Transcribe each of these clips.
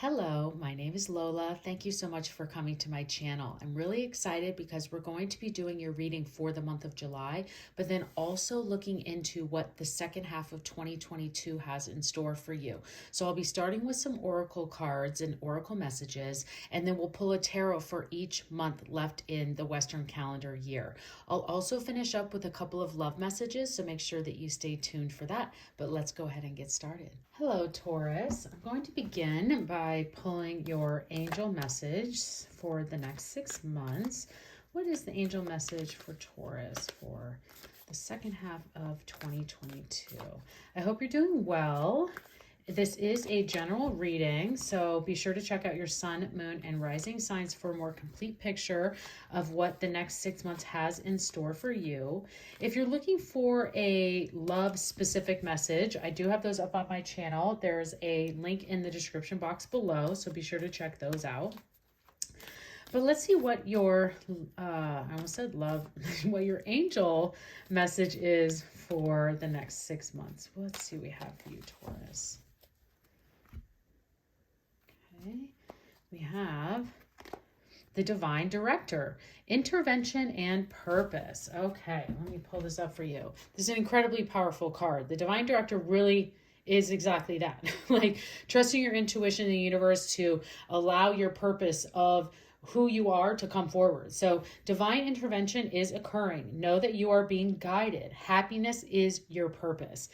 Hello, my name is Lola. Thank you so much for coming to my channel. I'm really excited because we're going to be doing your reading for the month of July, but then also looking into what the second half of 2022 has in store for you. So I'll be starting with some oracle cards and oracle messages, and then we'll pull a tarot for each month left in the Western calendar year. I'll also finish up with a couple of love messages, so make sure that you stay tuned for that. But let's go ahead and get started. Hello, Taurus. I'm going to begin by pulling your angel message for the next 6 months. What is the angel message for Taurus for the second half of 2022? I hope you're doing well. This is a general reading, so be sure to check out your sun, moon, and rising signs for a more complete picture of what the next 6 months has in store for you. If you're looking for a love-specific message, I do have those up on my channel. There's a link in the description box below, so be sure to check those out. But let's see what your, I almost said love, what your angel message is for the next 6 months. Well, let's see what we have for you, Taurus. Okay, we have the Divine Director, intervention and purpose. Okay, let me pull this up for you. This is an incredibly powerful card. The Divine Director really is exactly that. Like trusting your intuition in the universe to allow your purpose of who you are to come forward. So divine intervention is occurring. Know that you are being guided. Happiness is your purpose.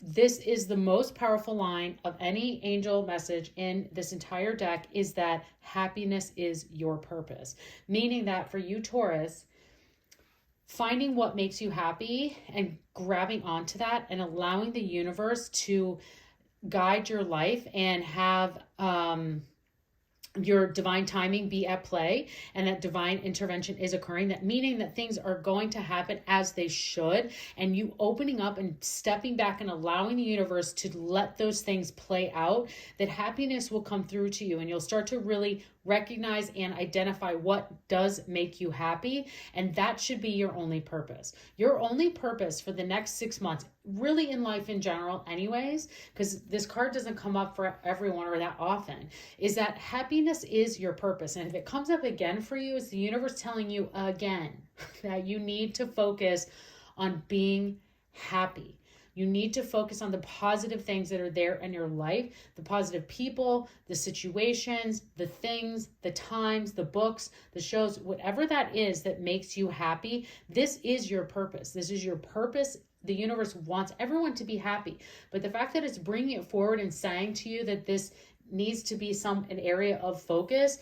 This is the most powerful line of any angel message in this entire deck, is that happiness is your purpose. Meaning that for you, Taurus, finding what makes you happy and grabbing onto that and allowing the universe to guide your life and have your divine timing be at play, and that divine intervention is occurring, that meaning that things are going to happen as they should, and you opening up and stepping back and allowing the universe to let those things play out, that happiness will come through to you and you'll start to really recognize and identify what does make you happy, and that should be your only purpose. Your only purpose for the next 6 months, really in life in general anyways, because this card doesn't come up for everyone or that often, is that happiness is your purpose. And if it comes up again for you, it's the universe telling you again that you need to focus on being happy. You need to focus on the positive things that are there in your life, the positive people, the situations, the things, the times, the books, the shows, whatever that is that makes you happy. This is your purpose. This is your purpose. The universe wants everyone to be happy. But the fact that it's bringing it forward and saying to you that this needs to be an area of focus,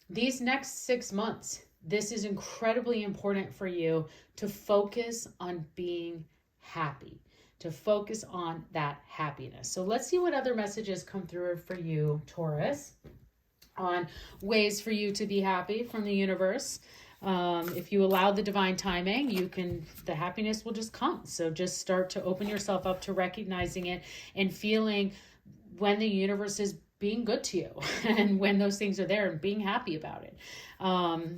these next 6 months, this is incredibly important for you to focus on being happy, to focus on that happiness. So let's see what other messages come through for you, Taurus, on ways for you to be happy from the universe. If you allow the divine timing, the happiness will just come. So just start to open yourself up to recognizing it and feeling when the universe is being good to you and when those things are there and being happy about it.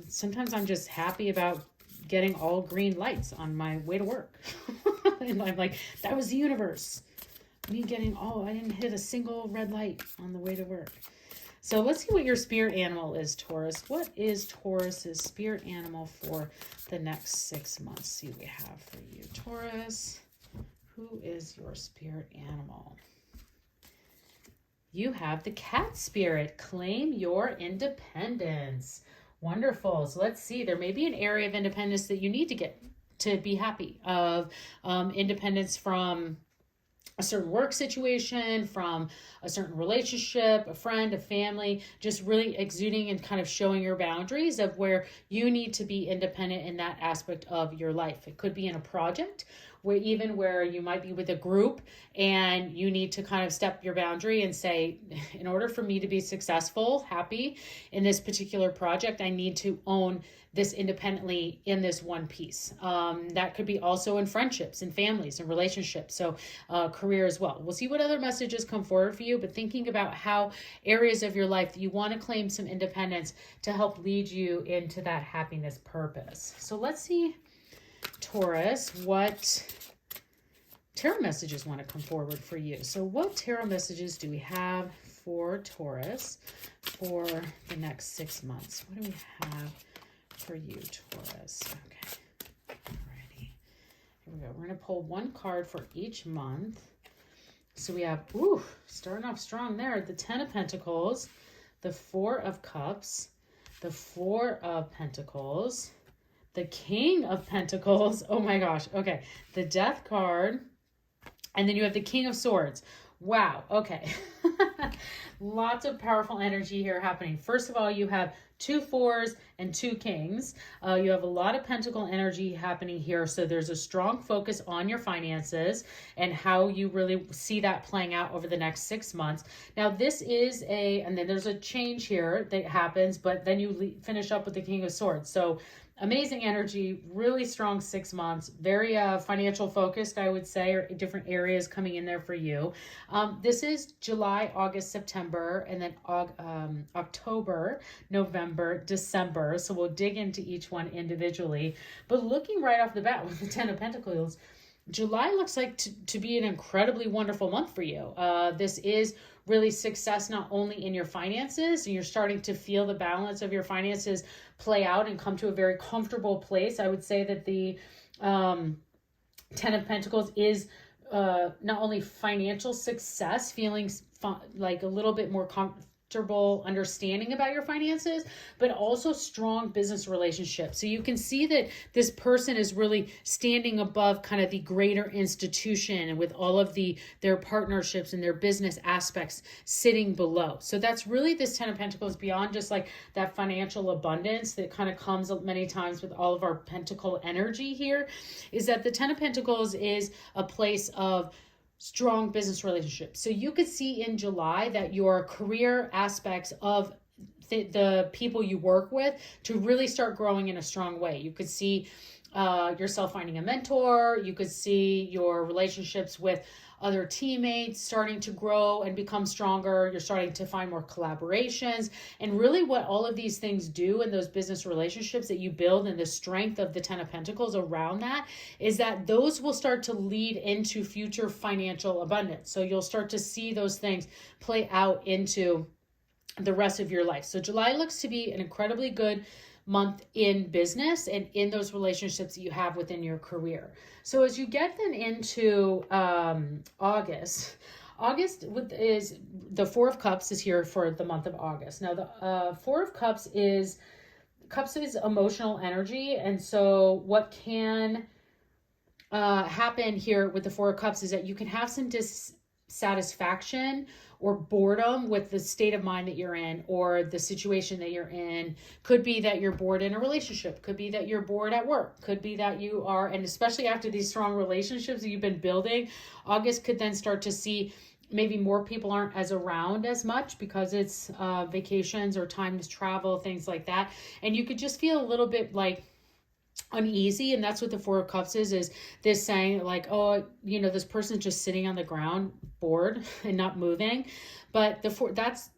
Sometimes I'm just happy about getting all green lights on my way to work. And I'm like, that was the universe. Me getting, I didn't hit a single red light on the way to work. So let's see what your spirit animal is, Taurus. What is Taurus's spirit animal for the next 6 months? See what we have for you, Taurus. Who is your spirit animal? You have the cat spirit. Claim your independence. Wonderful. So let's see. There may be an area of independence that you need to get to be happy, of independence from a certain work situation, from a certain relationship, a friend, a family, just really exuding and kind of showing your boundaries of where you need to be independent in that aspect of your life. It could be in a project where you might be with a group and you need to kind of step your boundary and say, in order for me to be successful, happy in this particular project, I need to own this independently in this one piece. That could be also in friendships and families and relationships. So career as well. We'll see what other messages come forward for you, but thinking about how areas of your life that you want to claim some independence to help lead you into that happiness purpose. So let's see, Taurus, what tarot messages want to come forward for you. So what tarot messages do we have for Taurus for the next 6 months. What do we have for you, Taurus? Okay. Alrighty. Here we go. We're going to pull one card for each month. So we have, starting off strong there, the 10 of Pentacles, the 4 of Cups, the 4 of Pentacles, the King of Pentacles. Oh my gosh. Okay. The Death card. And then you have the King of Swords. Wow. Okay. Lots of powerful energy here happening. First of all, you have 2 4s and 2 kings. You have a lot of pentacle energy happening here. So there's a strong focus on your finances and how you really see that playing out over the next 6 months. Now this is and then there's a change here that happens, but then you finish up with the King of Swords. So amazing energy, really strong 6 months, very financial focused, I would say, or different areas coming in there for you. This is July, August, September, and then October, November, December. So we'll dig into each one individually. But looking right off the bat with the 10 of Pentacles, July looks like to be an incredibly wonderful month for you. This is really success not only in your finances, and you're starting to feel the balance of your finances play out and come to a very comfortable place. I would say that the 10 of Pentacles is not only financial success, feeling like a little bit more comfortable, understanding about your finances, but also strong business relationships. So you can see that this person is really standing above kind of the greater institution and with all of their partnerships and their business aspects sitting below. So that's really this 10 of Pentacles beyond just like that financial abundance that kind of comes many times with all of our pentacle energy here, is that the 10 of Pentacles is a place of strong business relationships. So you could see in July that your career aspects of the people you work with to really start growing in a strong way. You could see yourself finding a mentor. You could see your relationships with other teammates starting to grow and become stronger. You're starting to find more collaborations. And really what all of these things do in those business relationships that you build and the strength of the 10 of Pentacles around that is that those will start to lead into future financial abundance. So you'll start to see those things play out into the rest of your life. So July looks to be an incredibly good month in business and in those relationships that you have within your career. So as you get then into August is the 4 of Cups is here for the month of August. Now the 4 of Cups is emotional energy. And so what can happen here with the 4 of Cups is that you can have some dissatisfaction or boredom with the state of mind that you're in or the situation that you're in. Could be that you're bored in a relationship. Could be that you're bored at work. Could be that you are, and especially after these strong relationships that you've been building, August could then start to see maybe more people aren't as around as much because it's vacations or time to travel, things like that. And you could just feel a little bit like uneasy. And that's what the 4 of Cups is this saying like, oh, this person's just sitting on the ground, bored and not moving. But that's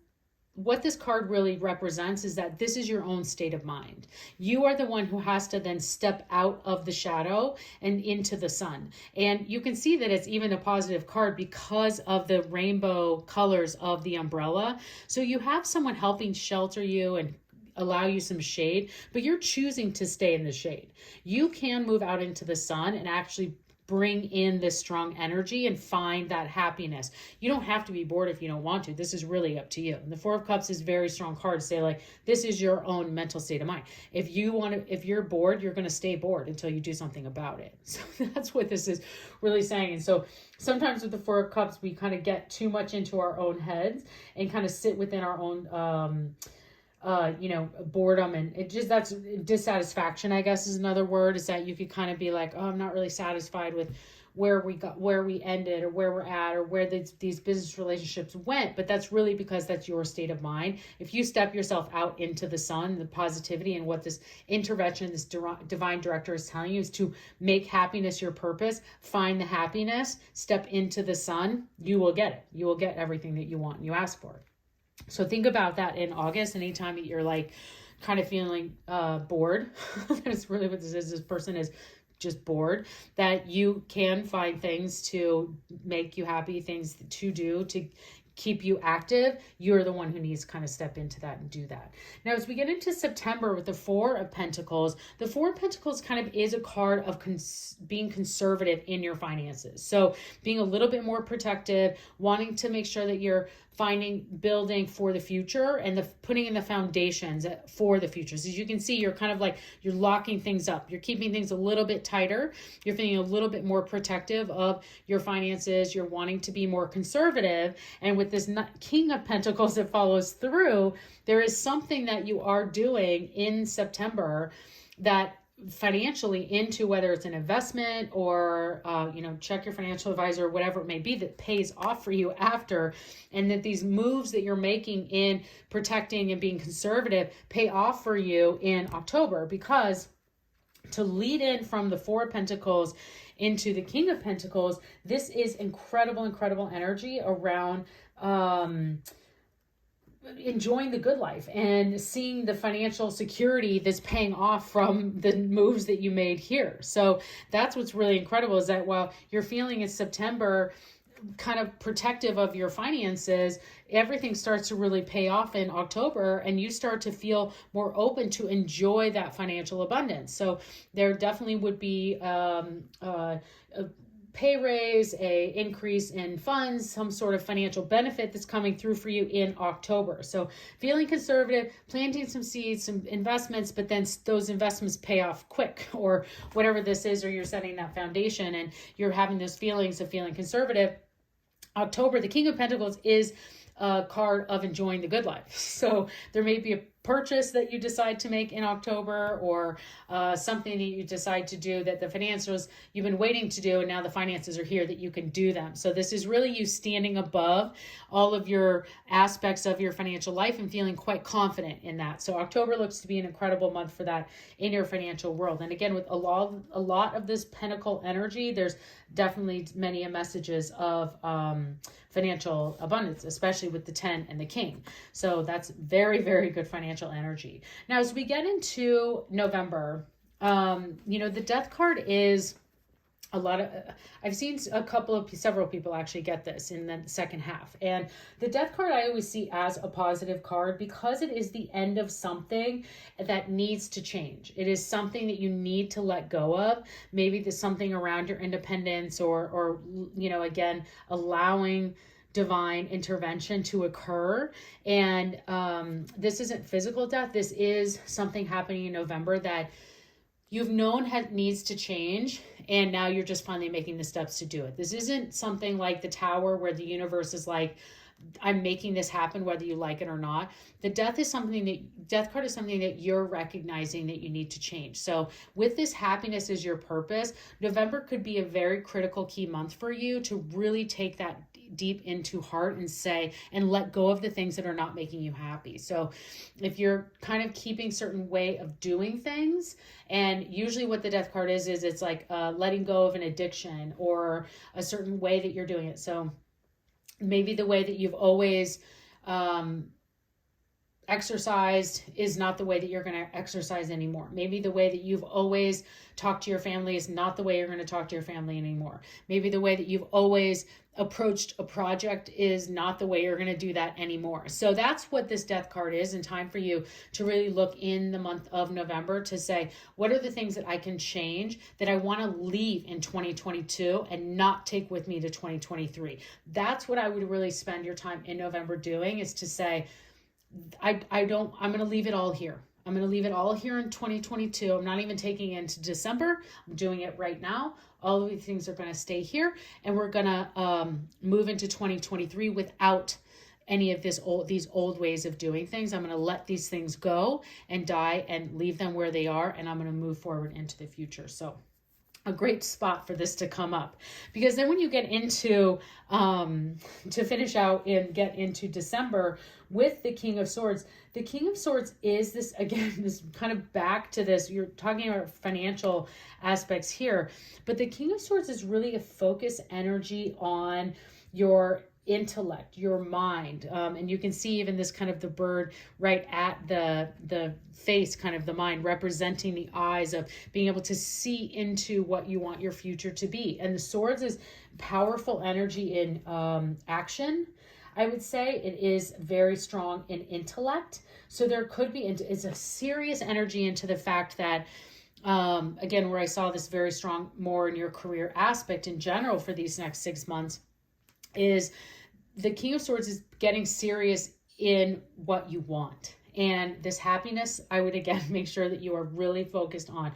what this card really represents, is that this is your own state of mind. You are the one who has to then step out of the shadow and into the sun. And you can see that it's even a positive card because of the rainbow colors of the umbrella. So you have someone helping shelter you and allow you some shade, but you're choosing to stay in the shade. You can move out into the sun and actually bring in this strong energy and find that happiness. You don't have to be bored if you don't want to. This is really up to you. And the 4 of Cups is a very strong card to say like, this is your own mental state of mind. If you're bored, you're going to stay bored until you do something about it. So that's what this is really saying. And so sometimes with the 4 of Cups, we kind of get too much into our own heads and kind of sit within our own, boredom, and that's dissatisfaction, I guess is another word, is that you could kind of be like, oh, I'm not really satisfied with where we ended or where we're at or where these business relationships went. But that's really because that's your state of mind. If you step yourself out into the sun, the positivity, and what this intervention, this divine director is telling you is to make happiness your purpose, find the happiness, step into the sun, you will get it. You will get everything that you want and you ask for. So think about that in August. Anytime that you're like kind of feeling bored, that's really what this is. This person is just bored, that you can find things to make you happy, things to do to keep you active, you're the one who needs to kind of step into that and do that. Now, as we get into September with the Four of Pentacles, the Four of Pentacles kind of is a card of being conservative in your finances. So being a little bit more protective, wanting to make sure that you're building for the future and putting in the foundations for the future. So as you can see, you're kind of like, you're locking things up. You're keeping things a little bit tighter. You're feeling a little bit more protective of your finances. You're wanting to be more conservative. And with this King of Pentacles that follows through, there is something that you are doing in September that financially into, whether it's an investment or check your financial advisor or whatever it may be, that pays off for you after, and that these moves that you're making in protecting and being conservative pay off for you in October. Because to lead in from the Four of Pentacles into the King of Pentacles, this is incredible energy around enjoying the good life and seeing the financial security that's paying off from the moves that you made here. So that's what's really incredible, is that while you're feeling in September kind of protective of your finances, everything starts to really pay off in October, and you start to feel more open to enjoy that financial abundance. So there definitely would be a pay raise, a increase in funds, some sort of financial benefit that's coming through for you in October. So feeling conservative, planting some seeds, some investments, but then those investments pay off quick, or whatever this is, or you're setting that foundation and you're having those feelings of feeling conservative. October, the King of Pentacles is a card of enjoying the good life. So there may be a purchase that you decide to make in October, or something that you decide to do that the financials you've been waiting to do, and now the finances are here that you can do them. So this is really you standing above all of your aspects of your financial life and feeling quite confident in that. So October looks to be an incredible month for that in your financial world. And again, with a lot of this pentacle energy, there's definitely many messages of financial abundance, especially with the 10 and the King. So that's very good financial energy. Now, as we get into November, the Death card is a lot of, I've seen several people actually get this in the second half. And the Death card I always see as a positive card, because it is the end of something that needs to change. It is something that you need to let go of. Maybe there's something around your independence, or again, allowing divine intervention to occur. And this isn't physical death. This is something happening in November that you've known needs to change, and now you're just finally making the steps to do it. This isn't something like the Tower where the universe is like, I'm making this happen whether you like it or not. The Death card is something that you're recognizing that you need to change. So with this happiness as your purpose, November could be a very critical key month for you to really take that deep into heart and let go of the things that are not making you happy. So if you're kind of keeping certain way of doing things, and usually what the Death card is it's like letting go of an addiction or a certain way that you're doing it. So maybe the way that you've always exercised is not the way that you're going to exercise anymore. Maybe the way that you've always talked to your family is not the way you're going to talk to your family anymore. Maybe the way that you've always approached a project is not the way you're going to do that anymore. So that's what this Death card is, and time for you to really look in the month of November to say, what are the things that I can change that I want to leave in 2022 and not take with me to 2023? That's what I would really spend your time in November doing, is to say, I'm going to leave it all here. I'm going to leave it all here in 2022. I'm not even taking it into December. I'm doing it right now. All of these things are going to stay here, and we're going to move into 2023 without any of these old ways of doing things. I'm going to let these things go and die and leave them where they are, and I'm going to move forward into the future. So a great spot for this to come up, because then when you get into to finish out and get into December with the King of Swords is this, again, this kind of back to this, you're talking about financial aspects here, but the King of Swords is really a focus energy on your intellect, your mind, and you can see even this kind of the bird right at the face, kind of the mind, representing the eyes of being able to see into what you want your future to be. And the Swords is powerful energy in action. I would say it is very strong in intellect. So there could be, it's a serious energy into the fact that, again, where I saw this very strong more in your career aspect in general for these next 6 months, is the King of Swords is getting serious in what you want. And this happiness, I would again make sure that you are really focused on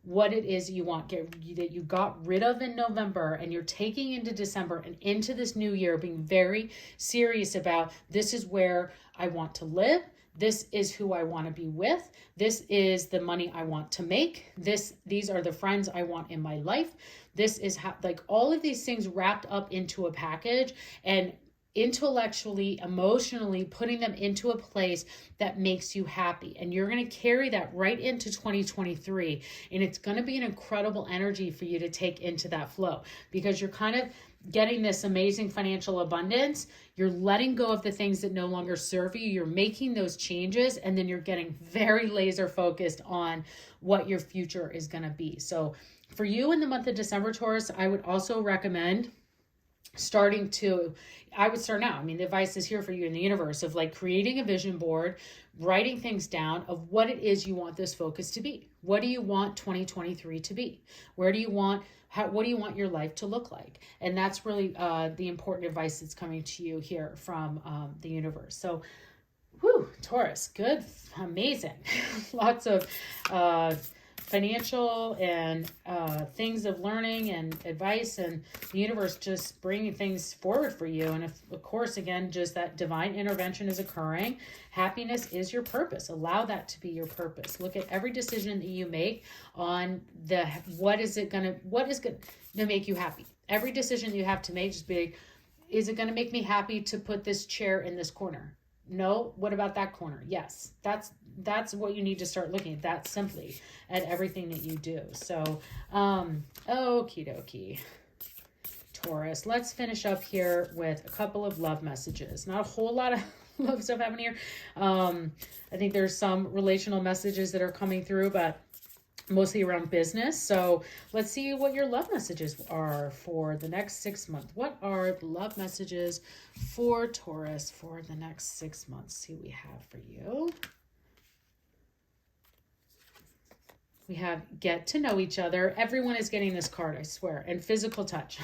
what it is you want, that you got rid of in November, and you're taking into December and into this new year, being very serious about, this is where I want to live. This is who I want to be with. This is the money I want to make. These are the friends I want in my life. This is how, like, all of these things wrapped up into a package, and intellectually, emotionally putting them into a place that makes you happy. And you're going to carry that right into 2023. And it's going to be an incredible energy for you to take into that flow, because you're kind of getting this amazing financial abundance. You're letting go of the things that no longer serve you. You're making those changes, and then you're getting very laser focused on what your future is going to be. So for you in the month of December, Taurus, I would also recommend I would start now. I mean, the advice is here for you in the universe of like creating a vision board, writing things down of what it is you want this focus to be. What do you want 2023 to be? What do you want your life to look like? And that's really the important advice that's coming to you here from the universe. So, Taurus, good, amazing. Lots of financial and things of learning and advice, and the universe just bringing things forward for you. And of course, again, just that divine intervention is occurring. Happiness is your purpose. Allow that to be your purpose. Look at every decision that you make on what is going to make you happy. Every decision you have to make, just be, is it going to make me happy to put this chair in this corner? No. What about that corner? Yes. That's what you need to start looking at, that simply, at everything that you do. So, okie dokie. Taurus, let's finish up here with a couple of love messages. Not a whole lot of love stuff happening here. I think there's some relational messages that are coming through, but mostly around business. So let's see what your love messages are for the next 6 months. What are the love messages for Taurus for the next 6 months? See what we have for you. We have get to know each other. Everyone is getting this card, I swear. And physical touch.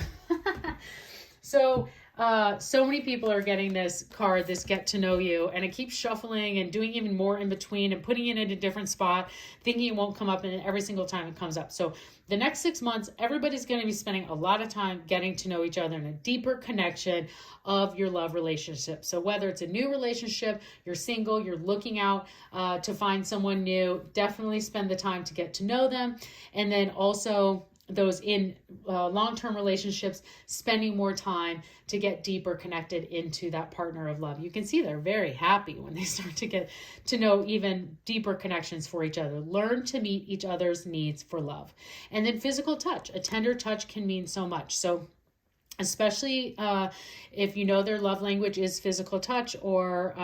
So many people are getting this card, this get to know you, and it keeps shuffling and doing even more in between and putting it in a different spot, thinking it won't come up, and every single time it comes up. So the next 6 months, everybody's going to be spending a lot of time getting to know each other in a deeper connection of your love relationship. So whether it's a new relationship, you're single, you're looking out to find someone new, definitely spend the time to get to know them. And then also those in long-term relationships, spending more time to get deeper connected into that partner of love. You can see they're very happy when they start to get to know even deeper connections for each other. Learn to meet each other's needs for love. And then physical touch. A tender touch can mean so much. So especially if you know their love language is physical touch, or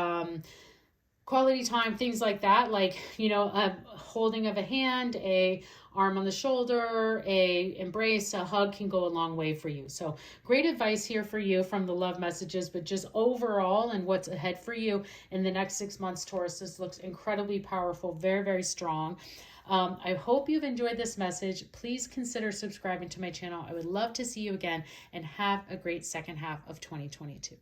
quality time, things like that, like, a holding of a hand, a arm on the shoulder, a embrace, a hug can go a long way for you. So great advice here for you from the love messages, but just overall and what's ahead for you in the next 6 months, Taurus, this looks incredibly powerful, very, very strong. I hope you've enjoyed this message. Please consider subscribing to my channel. I would love to see you again, and have a great second half of 2022.